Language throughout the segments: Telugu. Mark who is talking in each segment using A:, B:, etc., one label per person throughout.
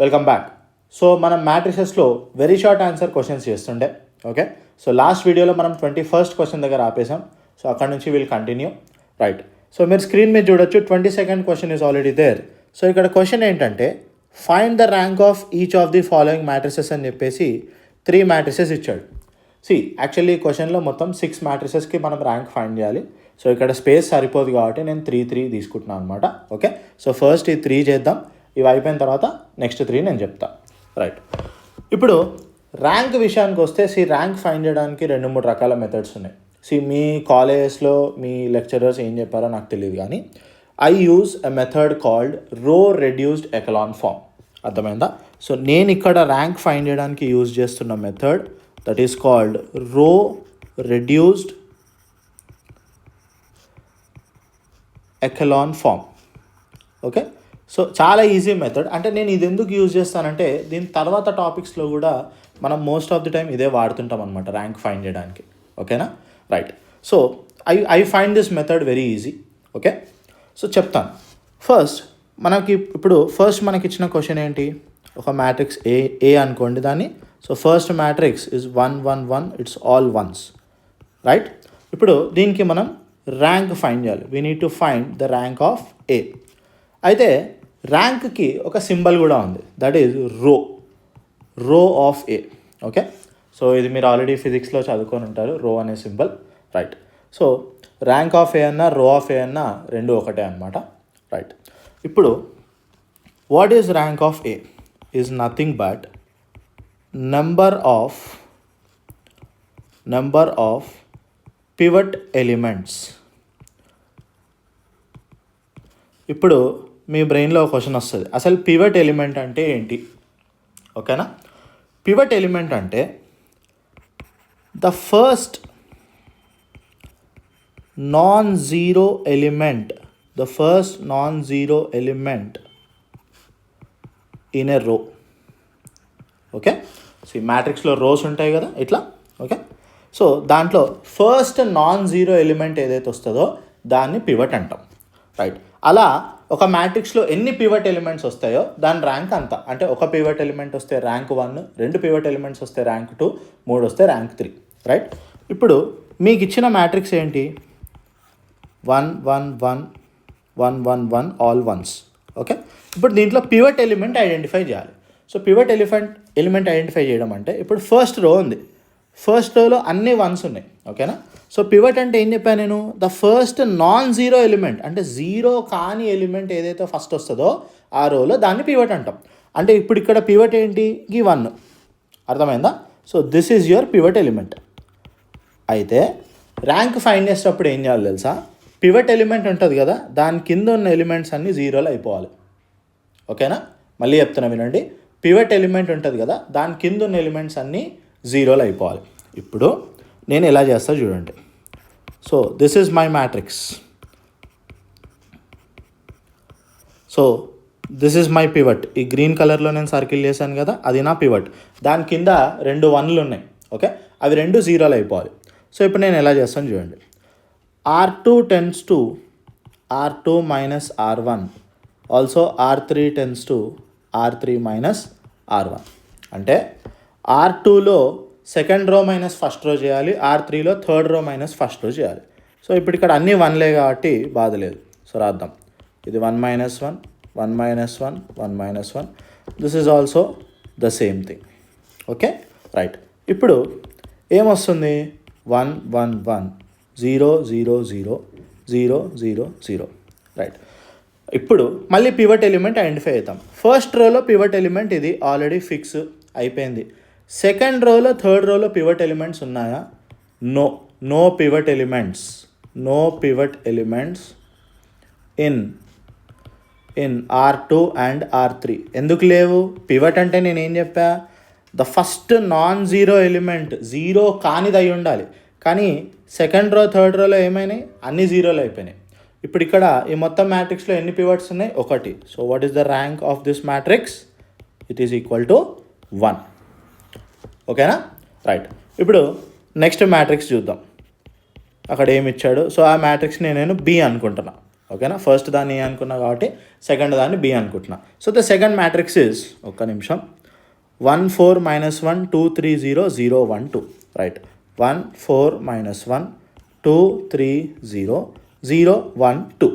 A: Welcome back. సో మనం మ్యాట్రిసెస్లో వెరీ షార్ట్ ఆన్సర్ క్వశ్చన్స్ చేస్తుండే. ఓకే, సో లాస్ట్ వీడియోలో మనం 21st క్వశ్చన్ దగ్గర ఆపేసాం. సో అక్కడ నుంచి విల్ కంటిన్యూ. రైట్, సో మీరు స్క్రీన్ మీద చూడొచ్చు 22nd question is already there. So ఇక్కడ క్వశ్చన్ ఏంటంటే find the rank of each of the following matrices అని చెప్పేసి 3 మ్యాట్రిసెస్ ఇచ్చాడు. యాక్చువల్లీ ఈ క్వశ్చన్లో మొత్తం 6 మ్యాట్రిసెస్కి మనం ర్యాంక్ ఫైండ్ చేయాలి. సో ఇక్కడ స్పేస్ సరిపోదు కాబట్టి నేను 3 తీసుకుంటున్నాను అనమాట. ఓకే, సో ఫస్ట్ ఈ 3 చేద్దాం. ఇవి అయిపోయిన తర్వాత నెక్స్ట్ 3 నేను చెప్తా. రైట్, ఇప్పుడు ర్యాంక్ విషయానికి వస్తే ర్యాంక్ ఫైండ్ చేయడానికి 2-3 రకాల మెథడ్స్ ఉన్నాయి. మీ కాలేజెస్లో మీ లెక్చరర్స్ ఏం చెప్పారో నాకు తెలియదు, కానీ I use a method called row reduced echelon form. అర్థమైందా? సో నేను ఇక్కడ ర్యాంక్ ఫైండ్ చేయడానికి యూజ్ చేస్తున్న method that is called row reduced echelon form. Okay, so చాలా ఈజీ మెథడ్. అంటే నేను ఇది ఎందుకు యూజ్ చేస్తానంటే దీని తర్వాత టాపిక్స్లో కూడా మనం మోస్ట్ ఆఫ్ ది టైం ఇదే వాడుతుంటాం అనమాట ర్యాంక్ ఫైండ్ చేయడానికి. ఓకేనా? Right, so I find this method very easy. Okay, so చెప్తాను. ఫస్ట్ మనకి ఇచ్చిన క్వశ్చన్ ఏంటి? ఒక మ్యాట్రిక్స్ ఏ అనుకోండి దాన్ని. So first matrix is 1 1 1, it's all ones. Right, ఇప్పుడు దీనికి మనం ర్యాంక్ ఫైండ్ చేయాలి. We need to find the rank of A. అయితే ర్యాంక్కి ఒక సింబల్ కూడా ఉంది, that is rho of A. Okay, so ఇది మీరు ఆల్రెడీ ఫిజిక్స్లో చదువుకొని ఉంటారు, రో అనే symbol. Right, so rank of A అన్నా రో ఆఫ్ ఏ అన్నా రెండు ఒకటే అనమాట. రైట్, ఇప్పుడు what is rank of A? Is nothing but number of pivot elements. ఇప్పుడు మీ బ్రెయిన్లో ఒక క్వశ్చన్ వస్తుంది, అసలు పివట్ ఎలిమెంట్ అంటే ఏంటి? ఓకేనా? పివట్ ఎలిమెంట్ అంటే the first non zero element in a రో. ఓకే, సో ఈ మ్యాట్రిక్స్లో రోస్ ఉంటాయి కదా ఇట్లా. ఓకే, సో దాంట్లో ఫస్ట్ నాన్ జీరో ఎలిమెంట్ ఏదైతే వస్తుందో దాన్ని పివట్ అంటాం. రైట్, అలా ఒక మ్యాట్రిక్స్లో ఎన్ని పివట్ ఎలిమెంట్స్ వస్తాయో దాని ర్యాంక్ అంత. అంటే ఒక పివట్ ఎలిమెంట్ వస్తే ర్యాంక్ 1, 2 పివట్ ఎలిమెంట్స్ వస్తే ర్యాంక్ 2, 3 వస్తే ర్యాంక్ 3. రైట్, ఇప్పుడు మీకు ఇచ్చిన మ్యాట్రిక్స్ ఏంటి? 1 1 1 1 1 1 ఆల్ వన్స్. ఓకే, ఇప్పుడు దీంట్లో పివట్ ఎలిమెంట్ ఐడెంటిఫై చేయాలి. సో పివట్ ఎలిమెంట్ ఐడెంటిఫై చేయడం అంటే ఇప్పుడు ఫస్ట్ రో ఉంది, ఫస్ట్ రోలో అన్ని వన్స్ ఉన్నాయి. ఓకేనా? సో పివట్ అంటే ఏం చెప్పాను నేను? The first non zero element, అంటే జీరో కాని ఎలిమెంట్ ఏదైతే ఫస్ట్ వస్తుందో ఆ రోలో దాన్ని పివట్ అంటాం. అంటే ఇప్పుడు ఇక్కడ పివట్ ఏంటి? ఈ 1. అర్థమైందా? So this is your pivot element. అయితే ర్యాంక్ ఫైండ్ చేసేటప్పుడు ఏం చేయాలి తెలుసా? పివట్ ఎలిమెంట్ ఉంటుంది కదా, దాని కింద ఉన్న ఎలిమెంట్స్ అన్నీ జీరోలు అయిపోవాలి. ఓకేనా? మళ్ళీ చెప్తున్నా వినండి. పివట్ ఎలిమెంట్ ఉంటుంది కదా, దాని కింద ఉన్న ఎలిమెంట్స్ అన్నీ జీరోలు అయిపోవాలి. ఇప్పుడు నేను ఎలా చేస్తా చూడండి. So this is my matrix. So this is my pivot. ఈ గ్రీన్ కలర్లో నేను సర్కిల్ చేశాను కదా, అది నా పివట్. దాని కింద 2 1లు ఉన్నాయి. ఓకే, అవి 2 జీరోలు అయిపోవాలి. సో ఇప్పుడు నేను ఎలా చేస్తాను చూడండి. R2 tends to R2 minus R1. Also R3 tends to R3 minus R1. అంటే R2లో second row minus first row చేయాలి, R3లో third row minus first row చేయాలి. సో ఇప్పుడు ఇక్కడ అన్నీ 1లే కాబట్టి బాధ లేదు. సో రాద్దాం. ఇది 1 -1 1 -1 1 -1. This is also the same thing. Okay, right. ఇప్పుడు ఏమొస్తుంది? 1 1 1 0 0 0 0 0 0. రైట్, ఇప్పుడు మళ్ళీ పివట్ ఎలిమెంట్ ఐడెంటిఫై అవుతాం. ఫస్ట్ రోలో పివట్ ఎలిమెంట్ ఇది ఆల్రెడీ ఫిక్స్ అయిపోయింది. సెకండ్ రోలో థర్డ్ రోలో పివట్ ఎలిమెంట్స్ ఉన్నాయా? No pivot elements in R2 and R3. ఎందుకు లేవు? పివట్ అంటే నేను ఏం చెప్పా? The first non zero element zero కానిది అయి ఉండాలి. కానీ సెకండ్ రో థర్డ్ రోలో ఏమైనాయి? అన్ని జీరోలు అయిపోయినాయి. ఇప్పుడు ఇక్కడ ఈ మొత్తం మ్యాట్రిక్స్లో ఎన్ని పివట్స్ ఉన్నాయి? 1. So what is the rank of this matrix? It is equal to 1. ఓకేనా? రైట్, ఇప్పుడు నెక్స్ట్ మ్యాట్రిక్స్ చూద్దాం. అక్కడ ఏమి ఇచ్చాడు? సో ఆ మ్యాట్రిక్స్ని నేను బి అనుకుంటున్నా. ఓకేనా, ఫస్ట్ దాన్ని ఏ అనుకున్నా కాబట్టి సెకండ్ దాన్ని బి అనుకుంటున్నా. So the second matrix is, ఒక్క నిమిషం, 1 4 -1 2 3 0 0 1 2, right. 1 4 -1 2 3 0 0 1 2.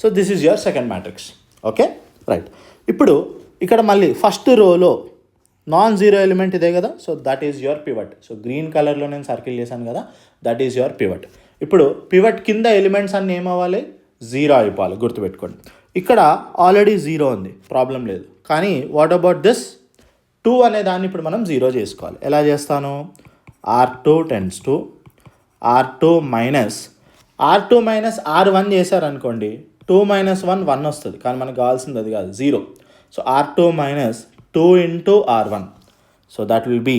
A: So this is your second matrix. Okay, right. ఇప్పుడు ఇక్కడ మళ్ళీ ఫస్ట్ రోలో నాన్ జీరో ఎలిమెంట్ ఇదే కదా, so that is your pivot. So green కలర్లో నేను సర్కిల్ చేశాను కదా, దట్ ఈజ్ యువర్ పివట్. ఇప్పుడు పివట్ కింద ఎలిమెంట్స్ అన్నీ ఏమవ్వాలి, జీరో అయిపోవాలి, గుర్తుపెట్టుకోండి. ఇక్కడ ఆల్రెడీ జీరో ఉంది, ప్రాబ్లం లేదు. కానీ వాట్ అబౌట్ దిస్ 2 అనే దాన్ని ఇప్పుడు మనం జీరో చేసుకోవాలి. ఎలా చేస్తాను, R2 tends to R2 minus R1 చేశారనుకోండి, 2 - 1 1 వస్తుంది, కానీ మనకు కావాల్సింది అది కాదు, 0. So R2 minus 2 into R1. So that will be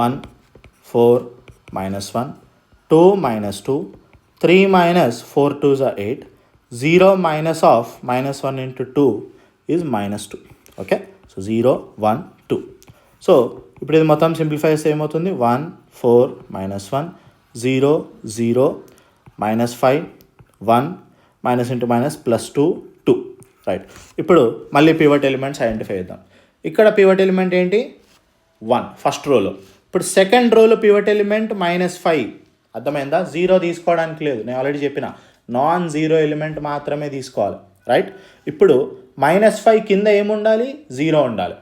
A: 1 4 -1 2 - 2 3 - 4 2s are 8. 0 minus of -1 into 2 is -2. Okay, so 0 1 2. So ఇప్పుడు ఇది మొత్తం సింప్లిఫై చేస్తే ఏమవుతుంది, 1 4 -1 0 0 -5 1 మైనస్ ఇంటూ మైనస్ +2 2, రైట్. ఇప్పుడు మళ్ళీ పివట్ ఎలిమెంట్స్ ఐడెంటిఫై చేద్దాం. ఇక్కడ పివట్ ఎలిమెంట్ ఏంటి, 1 ఫస్ట్ రోలో. ఇప్పుడు సెకండ్ రోలో పివట్ ఎలిమెంట్ -5, అర్థమైందా, 0 తీసుకోవడానికి లేదు, నేను ఆల్రెడీ చెప్పిన నాన్ జీరో ఎలిమెంట్ మాత్రమే తీసుకోవాలి, రైట్. ఇప్పుడు -5 కింద ఏముండాలి, 0 ఉండాలి,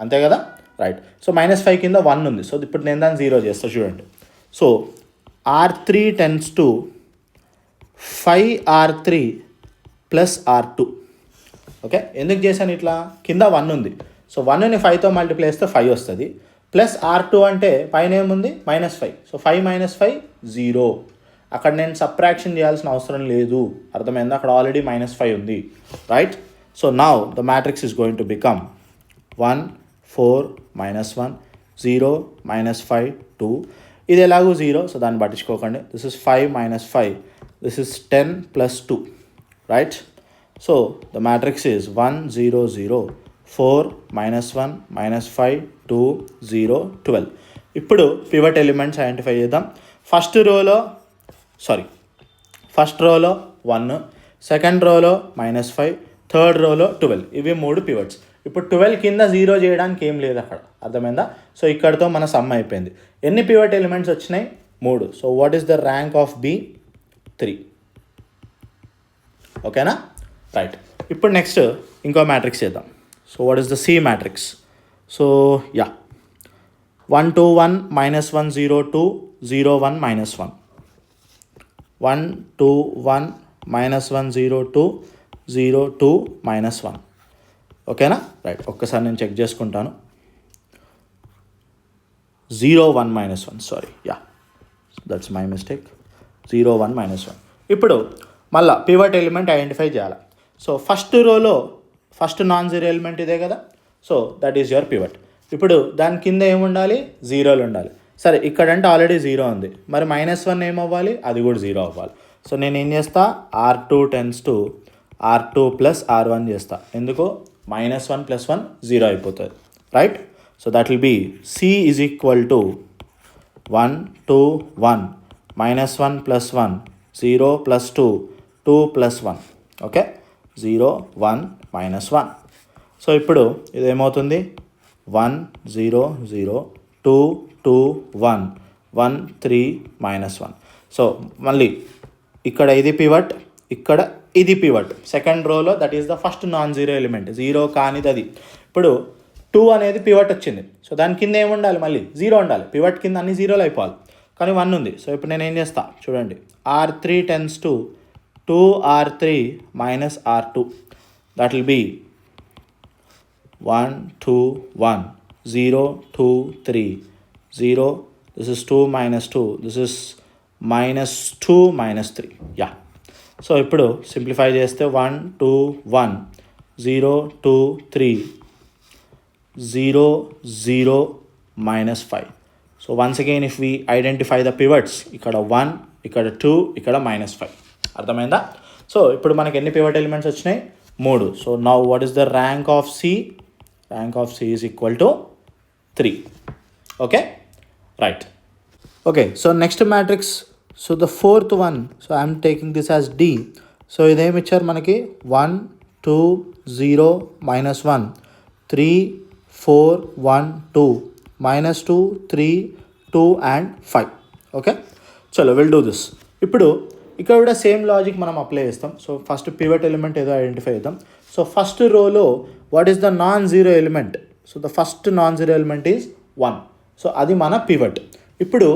A: అంతే కదా, రైట్. సో -5 కింద 1 ఉంది, సో ఇప్పుడు నేను దాన్ని 0 చేస్తాను, చూడండి. So R3 tends to 5R3 + R2. Okay, ఎందుకు చేశాను ఇట్లా, కింద 1 ఉంది, సో 1ని 5తో మల్టిప్లై చేస్తే 5 వస్తుంది, ప్లస్ R2 అంటే పైన ఏముంది -5, సో 5 - 5 0. అక్కడ నేను సబ్ట్రాక్షన్ చేయాల్సిన అవసరం లేదు, అర్థమైందా, అక్కడ ఆల్రెడీ -5 ఉంది, right. So now the matrix is going to become 1 4 -1 0 -5 2. ఇది ఎలాగో 0, సో దాన్ని పట్టించుకోకండి. This is 5 - 5, this is 10 + 2, right. So the matrix is 1 0 0 4 -1 -5 2 0 12. ఇప్పుడు పివట్ ఎలిమెంట్స్ ఐడెంటిఫై చేద్దాం. ఫస్ట్ రోలో 1, సెకండ్ రోలో -5, థర్డ్ రోలో 12, ఇవి 3 పివట్స్. ఇప్పుడు 12 కింద 0 చేయడానికి ఏం లేదు అక్కడ, అర్థమైందా. సో ఇక్కడతో మన సమ్ అయిపోయింది. ఎన్ని పివట్ ఎలిమెంట్స్ వచ్చినాయి, 3. So what is the rank of B, 3. ఓకేనా, రైట్. ఇప్పుడు నెక్స్ట్ ఇంకో మ్యాట్రిక్స్ చేద్దాం. So what is the C matrix. So 1 2 1 -1 0 2 0 1 -1 1 2 1 -1 0 2 0 2 -1. ఓకేనా, రైట్. ఒక్కసారి నేను చెక్ చేసుకుంటాను. 0 1 -1, సారీ, దట్స్ మై మిస్టేక్. 0 1 -1. ఇప్పుడు మళ్ళీ పివట్ ఎలిమెంట్ ఐడెంటిఫై చేయాలి. సో ఫస్ట్ రోలో ఫస్ట్ నాన్ జీరో ఎలిమెంట్ ఇదే కదా, so that is your pivot. ఇప్పుడు దాని కింద ఏముండాలి, 0లు ఉండాలి. సరే, ఇక్కడంటే ఆల్రెడీ 0 ఉంది, మరి -1 ఏమవ్వాలి, అది కూడా 0 అవ్వాలి. సో నేను ఏం చేస్తా, R2 tends to R2 + R1 చేస్తా, ఎందుకు, -1 + 1 0 అయిపోతుంది, right. So that will be C is equal to 1 2 1 -1 + 1 0 + 2 2 + 1. Okay, 0 1 -1. So ఇప్పుడు ఇదేమవుతుంది, 1 0 0 2 2 1 1 3 -1. సో మళ్ళీ ఇక్కడ ఇది పివట్, ఇక్కడ ఇది పివట్. సెకండ్ రోలో that is the first non zero element, 0 కానిది అది. ఇప్పుడు 2 అనేది పివట్ వచ్చింది, సో దాని కింద ఏముండాలి, మళ్ళీ 0 ఉండాలి. పివట్ కింద అన్ని 0లు అయిపోవాలి, కానీ 1 ఉంది. సో ఇప్పుడు నేను ఏం చేస్తా, చూడండి, R3 tends to 2R3 - R2. That will be 1 2 1 0 2 3 0. This is 2 - 2, this is -2 -3. So ఇప్పుడు సింప్లిఫై చేస్తే 1 2 1 0 2 3 0 0 -5. So once again if we identify the pivots, ఇక్కడ 1 ఇక్కడ 2 ఇక్కడ -5, అర్థమైందా. సో ఇప్పుడు మనకి ఎన్ని పివట్ ఎలిమెంట్స్ వచ్చినాయి, 3. So now what is the rank of C, rank of C is equal to 3. Okay, right. Okay, so next matrix so the fourth one, so I'm taking this as D. So ఇదేమి ఇచ్చారు మనకి 1 2 0 -1 3 4 1 2 -2 3 2 అండ్ 5. ఓకే, చలో విల్ డూ దిస్. ఇప్పుడు ఇక్కడ కూడా సేమ్ లాజిక్ మనం అప్లై చేస్తాం. సో ఫస్ట్ పివట్ ఎలిమెంట్ ఏదో ఐడెంటిఫై చేద్దాం. సో ఫస్ట్ రోలో what is the non zero element? So the first non zero element is 1. So అది మన పివట్. ఇప్పుడు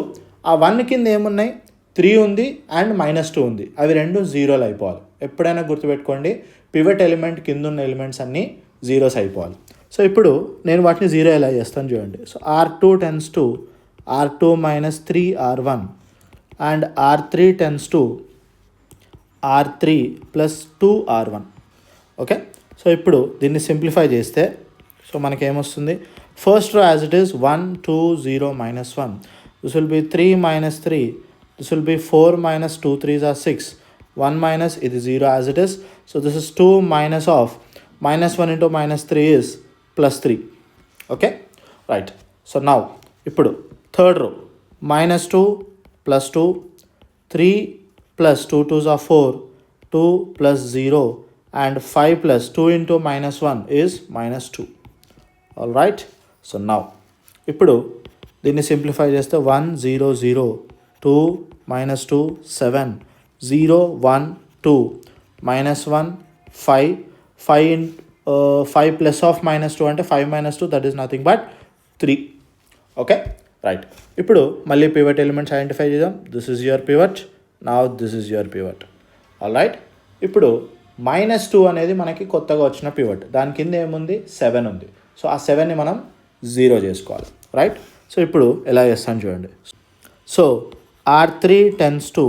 A: ఆ 1 కింద ఏమున్నాయి? 3 ఉంది అండ్ -2 ఉంది. అవి రెండు జీరోలు అయిపోవాలి. ఎప్పుడైనా గుర్తుపెట్టుకోండి, పివట్ ఎలిమెంట్ కింద ఉన్న ఎలిమెంట్స్ అన్నీ జీరోస్ అయిపోవాలి. సో ఇప్పుడు నేను వాటిని జీరో ఎలా చేస్తాను చూడండి. So R2 tends to R2 - 3 R1 and R3 tends to R3 + 2 R1. Okay, so ఇప్పుడు దీన్ని సింప్లిఫై చేస్తే సో మనకేమొస్తుంది? First row as it is 1 2 0 -1. This will be 3 - 3. This will be 4 - 2 3s are 6. 1 minus ఇది 0 as it is. So this is 2 minus of -1 into -3 is +3. Okay, right. So now ఇప్పుడు third row -2 + 2 3 + 2 2s are 4 2 + 0 and 5 + 2 into -1 is -2. All right. So now ఇప్పుడు దీన్ని సింప్లిఫై చేస్తే 1 0 0 2 -2 7 0 1 2 -1 5 5 plus of -2 అంటే 5 - 2 that is nothing but 3. Okay, right. ఇప్పుడు మళ్ళీ పివట్ ఎలిమెంట్స్ ఐడెంటిఫై చేద్దాం. This is your pivot, now this is your pivot. All right. ఇప్పుడు -2 అనేది మనకి కొత్తగా వచ్చిన పివట్. దాని కింద ఏముంది? 7 ఉంది. సో ఆ 7ని మనం 0 చేసుకోవాలి, రైట్. సో ఇప్పుడు ఎలా చేస్తాను చూడండి. So R3 tends to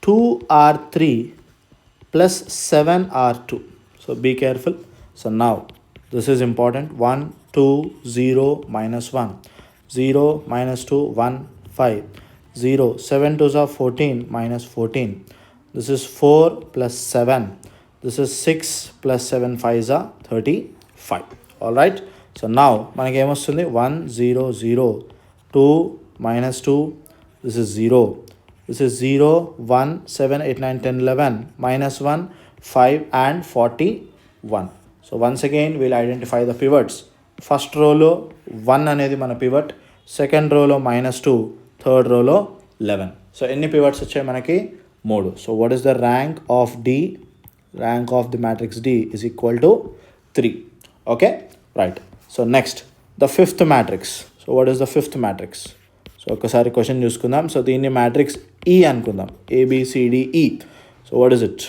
A: 2R3 plus 7R2. So be careful. So now this is important. 1 2 0 -1 0 -2 1 5 0 7 2s are 14 -14. This is 4 plus 7. This is 6 plus 7 5s are 35. All right. So now మనకి ఏమొస్తుంది? 1 0 0 2 -2. This is 0. This is 0 1 7 8 9 10 11 -1 5 and 41. So once again we'll identify the pivots. First row లో 1 అనేది మన పివట్, సెకండ్ రోలో -2, థర్డ్ రోలో 11. సో ఎన్ని పివట్స్ వచ్చాయి మనకి? 3. So what is the rank of D? Rank of the matrix D is equal to 3. Okay, right. So next the fifth matrix. So what is the fifth matrix? So ఒకసారి క్వశ్చన్ చూసుకుందాం. సో దీన్ని మ్యాట్రిక్స్ ఈ అనుకుందాం, ABCDE. So what is it?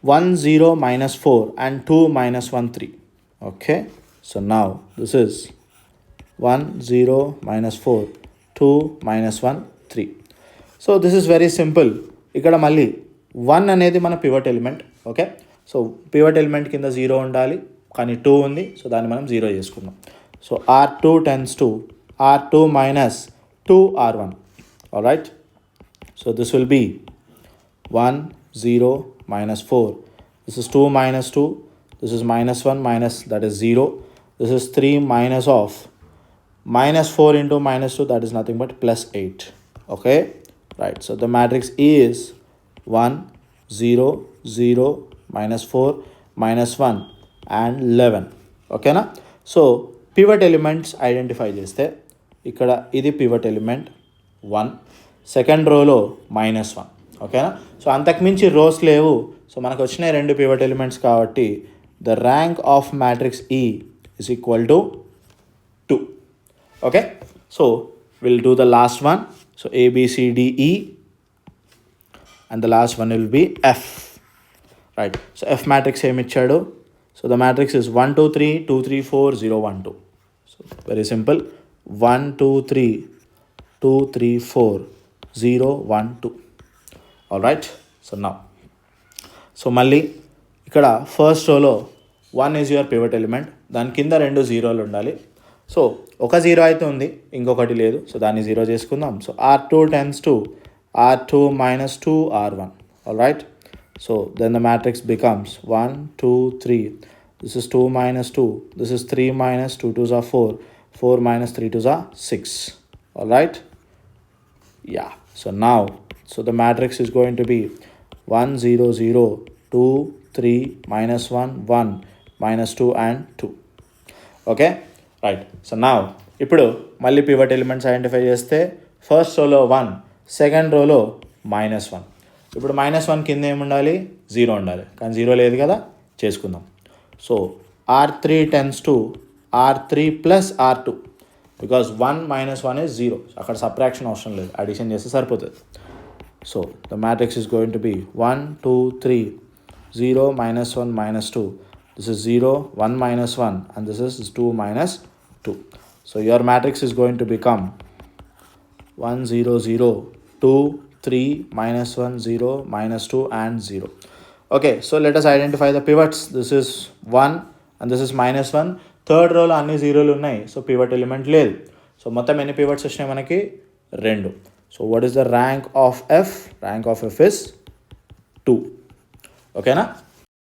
A: 1 0 -4 and 2 -1 3. Okay, so now this is 1 0 -4 2 -1 3. So this is very simple. ఇక్కడ మళ్ళీ 1 అనేది మన pivot element. Okay, so pivot element కింద 0 ఉండాలి, కానీ 2 ఉంది. సో దాన్ని మనం 0 చేసుకుందాం. So R2 tends to R2 - 2 R1. All right. So this will be 1 0 -4. This is 2 -2. This is -1 minus, that is 0. This is 3 minus of -4 into -2, that is nothing but +8. Okay, right. So the matrix E is 1 0 0 -4 -1 and 11. Okay na? So pivot elements identify చేస్తే ఇక్కడ ఇది పివట్ ఎలిమెంట్ 1, సెకండ్ రోలో -1. ఓకేనా? సో అంతకుమించి రోస్ లేవు. సో మనకు వచ్చిన 2 పివట్ ఎలిమెంట్స్ కాబట్టి ద ర్యాంక్ ఆఫ్ మ్యాట్రిక్స్ ఈ is equal to 2. Okay, so will do the last one. So ABCDE and the last one will be F. Right. So F matrix ఏమి ఇచ్చాడు? So the matrix is 1 2 3 2 3 4 0 1 2. So very simple. 1 2 3 2 3 4 0 1 2. All right. So now, so మళ్ళీ ఇక్కడ ఫస్ట్ రోలో 1 ఈజ్ యువర్ పివట్ ఎలిమెంట్. దాని కింద 2 జీరోలు ఉండాలి. సో ఒక 0 అయితే ఉంది, ఇంకొకటి లేదు. సో దాన్ని 0 చేసుకుందాం. So R2 tends to R2 - 2 R1. All right. So then the matrix becomes 1 2 3. This is 2 - 2. This is 3 - 2 2s are 4. 4 minus 3 2s are 6. All right. Yeah. So now, so the matrix is going to be 1 0 0 2 3 minus 1 1 minus 2 and 2. Okay right. So నా ఇప్పుడు మళ్ళీ పివట్ ఎలిమెంట్స్ ఐడెంటిఫై చేస్తే ఫస్ట్ రోలో 1, సెకండ్ రోలో -1. ఇప్పుడు -1 కింద ఏముండాలి, 0 ఉండాలి, కానీ 0 లేదు కదా, చేసుకుందాం. So R3 tends to R3 plus R2 because 1 - 1 is 0. అక్కడ సబ్ట్రాక్షన్ అవసరం లేదు, అడిషన్ చేస్తే సరిపోతుంది. So the matrix is going to be 1 2 3 0 -1 -2. This is 0 1 minus 1 and this is 2 minus 2. So your matrix is going to become 1 0 0 2 3 minus 1 0 minus 2 and 0. Okay, so let us identify the pivots. This is 1 and this is -1. Third రోలో అన్ని జీరోలు ఉన్నాయి, సో పివట్ ఎలిమెంట్ లేదు. సో మొత్తం ఎన్ని పివట్స్ వచ్చినాయి మనకి, 2. So what is the rank of F? Rank of F is 2. ఓకేనా?